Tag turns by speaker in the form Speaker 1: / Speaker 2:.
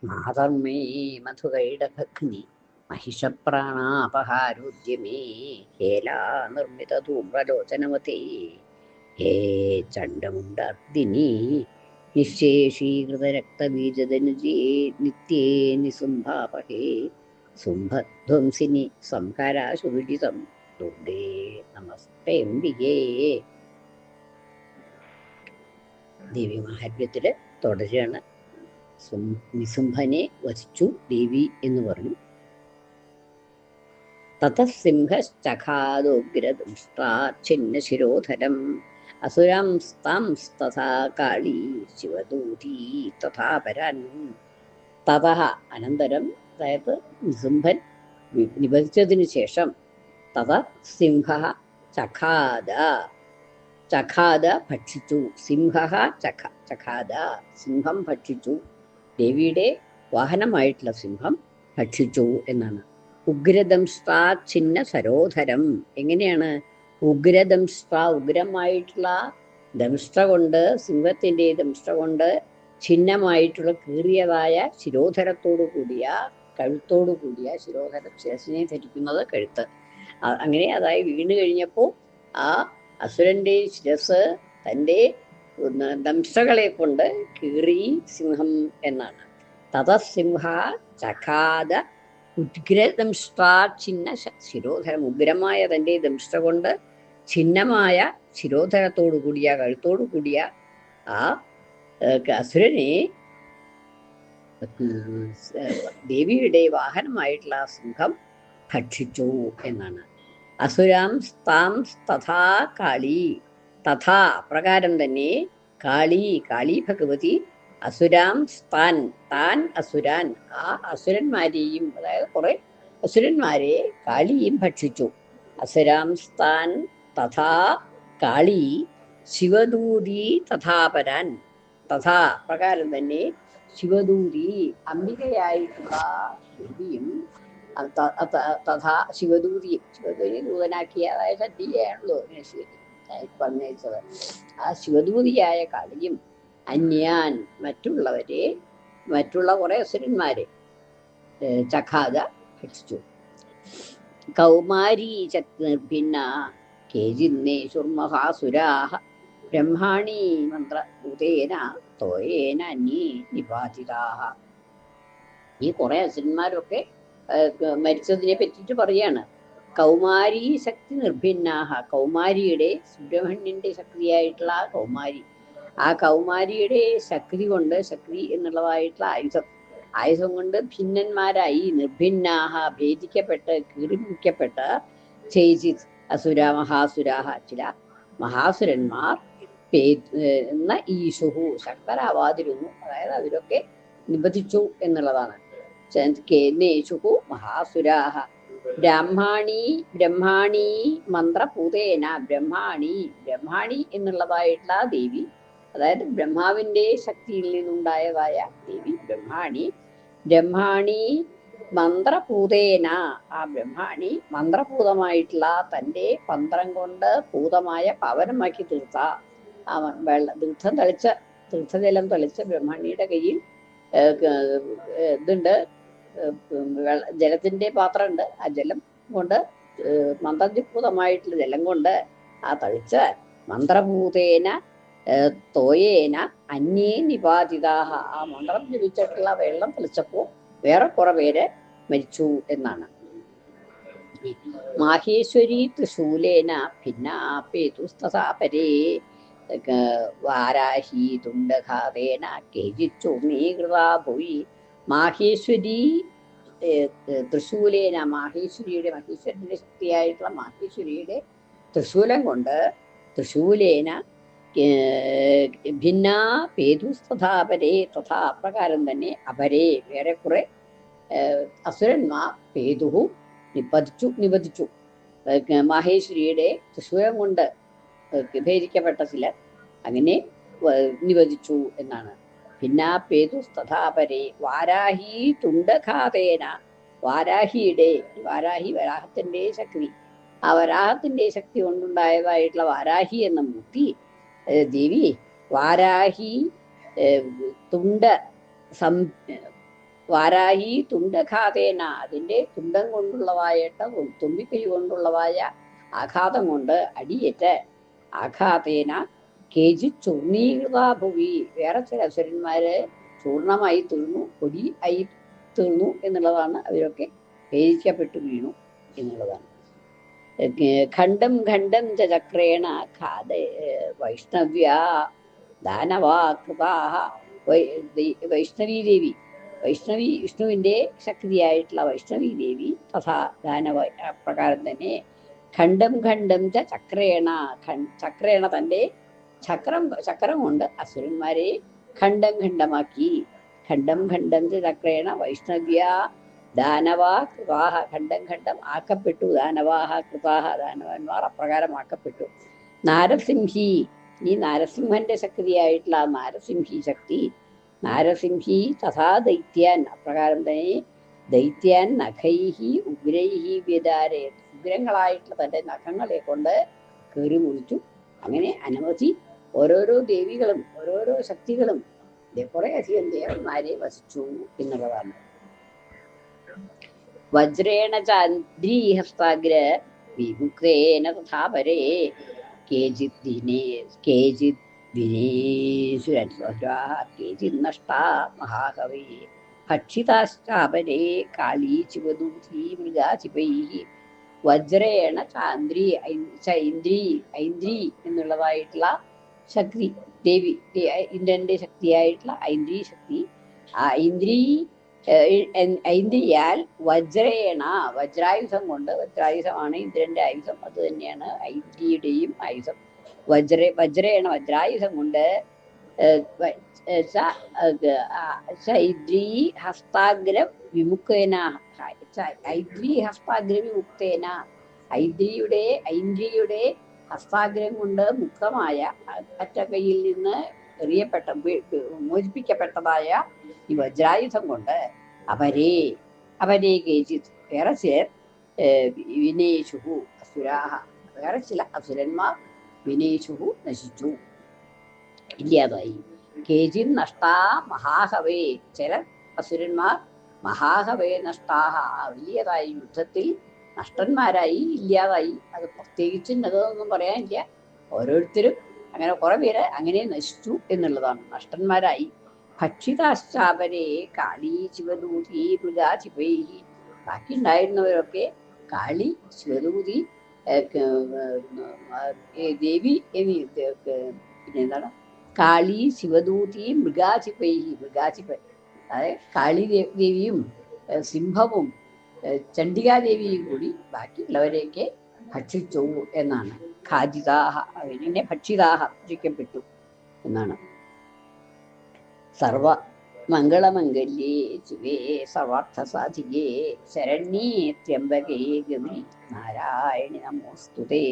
Speaker 1: മാതർമേ മധുകൈടഭഗ്നി महिषप्राणापहारोद्यमे हेला निर्मित धूम्रलोचनवते हे चण्डमुण्डार्दिनी निःशेषीकृतरक्तबीजदनुजे नित्ये निसुम्भापहे സുംഭധ്വംസിനി സംഹാരാശുവിദിതം ദുർഗേ നമസ്തേ അംബികേ. ദേവീമാഹാത്മ്യത്തില് തുടരുകയാണ്. നിസുംഭനെ വധിച്ചു ദേവി എന്ന് പറഞ്ഞു. തതസിംഹശ്ചഖാദോഗ്രദംഷ്ട്രാച്ഛിന്നശിരോധരം അസുരാംസ്താംസ്തഥാ കാളീ ശിവദൂതീ തഥാ പരാൻ. തതഃ അനന്തരം, അതായത് നിസുംഭൻ നിബന്ധിച്ചതിനു ശേഷം, തത സിംഹ ചഖാദ ചഖാദ ഭക്ഷിച്ചു. സിംഹ ചഖാദ സിംഹം ഭക്ഷിച്ചു. ദേവിയുടെ വാഹനമായിട്ടുള്ള സിംഹം ഭക്ഷിച്ചു എന്നാണ്. ഉഗ്രദംഷ്ട്രാച്ഛിന്ന സരോധരം. എങ്ങനെയാണ് ഉഗ്രദംഷ്ട്ര, ഉഗ്രമായിട്ടുള്ള ദംഷ്ട്ര കൊണ്ട്, സിംഹത്തിന്റെ ദംഷ്ട്ര കൊണ്ട് ഛിന്നമായിട്ടുള്ള കീറിയതായ ശിരോധരത്തോടു കൂടിയ, കഴുത്തോടു കൂടിയ, ശിരോധരം ശിരസിനെ ധരിക്കുന്നത് കഴുത്ത്, അങ്ങനെ അതായത് വീണ് കഴിഞ്ഞപ്പോൾ ആ അസുരന്റെ ശിരസ് തൻ്റെ ദംഷ്ട്രകളെ കൊണ്ട് കീറി സിംഹം എന്നാണ്. തതസിംഹ ചഖാദ ഉഗ്രദംഷ്ട്രാച്ഛിന്ന ശിരോധരം. ഉഗ്രമായ തൻ്റെ ദംഷ്ട്ര കൊണ്ട് ഛിന്നമായ ശിരോധരത്തോടു കൂടിയ, കഴുത്തോടു കൂടിയ ആ അസുരനെ ദേവിയുടെ വാഹനമായിട്ടുള്ള സിംഹം ഭക്ഷിച്ചു എന്നാണ്. അസുരാം സ്താം തഥാ കാളി, തഥാ പ്രകാരം തന്നെ കാളി, കാളി ഭഗവതി അസുരാം സ്ഥാൻ, താൻ അസുരാൻ, ആ അസുരന്മാരെയും, അതായത് കുറെ അസുരന്മാരെ കാളിയും ഭക്ഷിച്ചു. അസുരാം സ്ഥാൻ തഥാ കാളി ശിവദൂതി തഥാപരാൻ. തഥാ പ്രകാരം തന്നെ ശിവദൂതി, അംബികയായിട്ടുള്ള ദേവിയും, തഥാ ശിവദൂതി, ശിവദൂതി ദൂതനാക്കിയ, അതായത് സദ്യയാണല്ലോ പറഞ്ഞത്. ആ ശിവദൂതിയായ കാളിയും അന്യാൻ മറ്റുള്ളവരെ, മറ്റുള്ള കുറെ അസുരന്മാരെ ചഖാദ ഭക്ഷിച്ചു. കൗമാരീ ചക്നിർഭിന്ന കേജിന്നേഷുർമഹാസുരാഹ ബ്രഹ്മാണി മന്ത്രഭൂതേന തോയേന അന്യേ നിപാതിതാഹ. ഈ കുറെ അസുരന്മാരൊക്കെ മരിച്ചതിനെ പറ്റിയിട്ട് പറയാണ്. കൗമാരി ശക്തി നിർഭിന്നാഹ, കൗമാരിയുടെ, സുബ്രഹ്മണ്യന്റെ ശക്തിയായിട്ടുള്ള കൗമാരി, ആ കൗമാരിയുടെ ശക്തി കൊണ്ട്, ശക്തി എന്നുള്ളതായിട്ടുള്ള ആയുധം കൊണ്ട് ഭിന്നന്മാരായി, നിർഭിന്നാഹ ഭേദിക്കപ്പെട്ട്, കീറിമുറിക്കപ്പെട്ട്, ചേചിത് അസുര മഹാസുരാഹ, ചില മഹാസുരന്മാർ എന്ന ഈശുഹു ശക്തരാവാതിരുന്നു, അതായത് അവരൊക്കെ നിബന്ധിച്ചു എന്നുള്ളതാണ്. കേന്നേഷുഹു മഹാസുരാഹ ബ്രഹ്മാണി മന്ത്രഭൂതേന, ബ്രഹ്മാണി എന്നുള്ളതായിട്ടുള്ള ദേവി, അതായത് ബ്രഹ്മാവിന്റെ ശക്തിയിൽ നിന്നുണ്ടായതായ ദേവി ബ്രഹ്മാണി മന്ത്രഭൂതേന, ആ ബ്രഹ്മാണി മന്ത്രഭൂതമായിട്ടുള്ള തൻ്റെ മന്ത്രം കൊണ്ട് ഭൂതമായ പവനമാക്കി തീർത്ത ആ തീർത്ഥജലം തളിച്ച ബ്രഹ്മാണിയുടെ കയ്യിൽ ഇതുണ്ട്, ജലത്തിന്റെ പാത്രമുണ്ട്. ആ ജലം കൊണ്ട്, മന്ത്രഭൂതമായിട്ടുള്ള ജലം കൊണ്ട് ആ തളിച്ച മന്ത്രഭൂതേന തോയേന അന്യേ നിപാതിതാഹ, ആ മന്ത്രം ജപിച്ചിട്ടുള്ള വെള്ളം തളിച്ചപ്പോൾ വേറെ കുറെ പേര് മരിച്ചു എന്നാണ്. മാഹേശ്വരി തൃശൂലേന ഭിന്നാപേതുസ്തഥാപരേ വാരാഹി തുണ്ടഘാതേന കേചിച്ചൂർണീകൃതാ ഭൂയി. മാഹേശ്വരി തൃശൂലേന, മഹേശ്വരന്റെ ശക്തിയായിട്ടുള്ള മാഹേശ്വരിയുടെ തൃശൂലം കൊണ്ട്, തൃശൂലേന ഭിന്നാ പേതുസ്തഥാപരേ, തഥാ പ്രകാരം തന്നെ അപരേ വേറെ കുറെ അസുരന്മാർ പേതുഹു നിബന്ധിച്ചു. മഹേശ്വരിയുടെ തൃശൂലം കൊണ്ട് ഭേദിക്കപ്പെട്ട ചിലർ അങ്ങനെ നിബന്ധിച്ചു എന്നാണ്. ഭിന്നാപേതുസ്തഥാപരേ വാരാഹി തുണ്ടഘാതേന, വാരാഹി വരാഹത്തിന്റെ ശക്തി, ആ വരാഹത്തിന്റെ ശക്തി കൊണ്ടുണ്ടായതായിട്ടുള്ള വാരാഹി എന്ന മൂർത്തി ദേവി വാരാഹി തുണ്ട വാരാഹി തുണ്ടഘാതേന അതിൻ്റെ തുണ്ടം കൊണ്ടുള്ളതായിട്ട് തുമ്പിക്കൈ കൊണ്ടുള്ളതായ ആഘാതം കൊണ്ട് അടിയേറ്റ് ആഘാതേന കേജി ചൂർണീകൃതാ ഭുവി വേറെ ചില അസുരന്മാര് ചൂർണമായി തീർന്നു, പൊടി ആയി തീർന്നു എന്നുള്ളതാണ്. അവരൊക്കെ ഭേദിക്കപ്പെട്ടു വീണു എന്നുള്ളതാണ്. ഖണ്ഡം ഖണ്ഡം ചക്രേണ ഖാദ വൈഷ്ണവ്യ ദാനവാ കൃതാഹ. വൈഷ്ണവീ ദേവി, വൈഷ്ണവി വിഷ്ണുവിൻ്റെ ശക്തിയായിട്ടുള്ള വൈഷ്ണവീ ദേവി തഥാ ദാനവ പ്രകാരം തന്നെ ഖണ്ഡം ഖണ്ഡം ചക്രേണ ചക്രേണ തൻ്റെ ചക്രം കൊണ്ട് അസുരന്മാരെ ഖണ്ഡം ഖണ്ഡമാക്കി. ഖണ്ഡം ഖണ്ഡം ചക്രേണ വൈഷ്ണവ്യ ദാനവാ കൃതാഹ ഖണ്ഡം ഖണ്ഡം ആക്കപ്പെട്ടു. ദാനവാഹ കൃതാഹ ദാനവന്മാർ അപ്രകാരമാക്കപ്പെട്ടു. നാരസിംഹി ഈ നാരസിംഹന്റെ ശക്തിയായിട്ടുള്ള നാരസിംഹി ശക്തി നാരസിംഹി തഥാ ദൈത്യാൻ അപ്രകാരം തന്നെ ദൈത്യാൻ നഖൈഹി ഉഗ്രൈഹി വ്യതാരേ ഉഗ്രങ്ങളായിട്ടുള്ള തൻ്റെ നഖങ്ങളെ കൊണ്ട് കയറി മുറിച്ചു. അങ്ങനെ അനവധി ഓരോരോ ദേവികളും ഓരോരോ ശക്തികളും കുറെ അധികം ദേവന്മാരെ വസിച്ചു എന്നുള്ളതാണ്. വജ്രേണ ചാന്ദ്രീഹസ്താഗ്ര വിമുക്തേന തഥാ പരേ കേചിത് ദിനേശുരാഹ കേചിത് നഷ്ടാ മഹാകവേ ഭക്ഷിതാശ്ചാപരേ കാളീ ശിവദൂതീ മൃഗാചിപൈഃ. വജ്രേണ ചാന്ദ്രി ഐന്ദ്രി എന്നുള്ളതായിട്ടുള്ള ശക്തി ദേവി, ഇന്ദ്രന്റെ ശക്തിയായിട്ടുള്ള ഐന്ദ്രി ശക്തി. ആ ഐന്ദ്രിയാൽ വജ്രേണ വജ്രായുധം കൊണ്ട്, വജ്രായുധമാണ് ഇന്ദ്രന്റെ ആയുധം, അത് തന്നെയാണ് ഐന്ദ്രിയുടെയും ആയുധം. വജ്രേണ വജ്രായുധം കൊണ്ട് ഐദ്രീ ഹസ്താഗ്ര വിമുക്തേന ഐദ്രീ ഹസ്താഗ്ര വിമുക്തേന ഐന്ദ്രിയുടെ ഹസ്താഗ്രം കൊണ്ട് മുക്തമായ അറ്റകൈയിൽ നിന്ന് മോചിപ്പിക്കപ്പെട്ടതായ ഈ വജ്രായുധം കൊണ്ട് അവരെ കേചിത് വേറെ ചിലർ വിനേശുഹു അസുരാഹ വേറെ ചില അസുരന്മാർ വിനേശുഹു നശിച്ചു, ഇല്ലാതായി. കേചിത് നഷ്ടാ മഹാഹവേ ചില അസുരന്മാർ മഹാഹവേ നഷ്ടാഹ വലിയതായി യുദ്ധത്തിൽ നഷ്ടന്മാരായി, ഇല്ലാതായി. അത് പ്രത്യേകിച്ച് അതൊന്നും പറയാനില്ല, ഓരോരുത്തരും അങ്ങനെ കുറെ പേര് അങ്ങനെ നശിച്ചു എന്നുള്ളതാണ്, നഷ്ടന്മാരായി. ഭക്ഷിതാശ്ചാപരെ കാളി ശിവദൂതി മൃഗാചിപൈ ബാക്കി ഉണ്ടായിരുന്നവരൊക്കെ കാളി ശിവദൂതി ദേവി പിന്നെന്താണ് കാളി ശിവദൂതി മൃഗാചിപൈ അതായത് കാളി ദേവിയും സിംഹവും ചണ്ഡികാദേവിയും കൂടി ബാക്കിയുള്ളവരെയൊക്കെ ഭക്ഷിച്ചു എന്നാണ്. ഖാജിതാഹ അവനെ ഭക്ഷിതാഹ ഭക്ഷിക്കപ്പെട്ടു എന്നാണ്. സർവ മംഗളമംഗല്യേ ശിവേ സർവാർത്ഥസാധികേ ശരണ്യേ ത്രയംബകേ ഗൗരി നാരായണി നമോസ്തുതേ.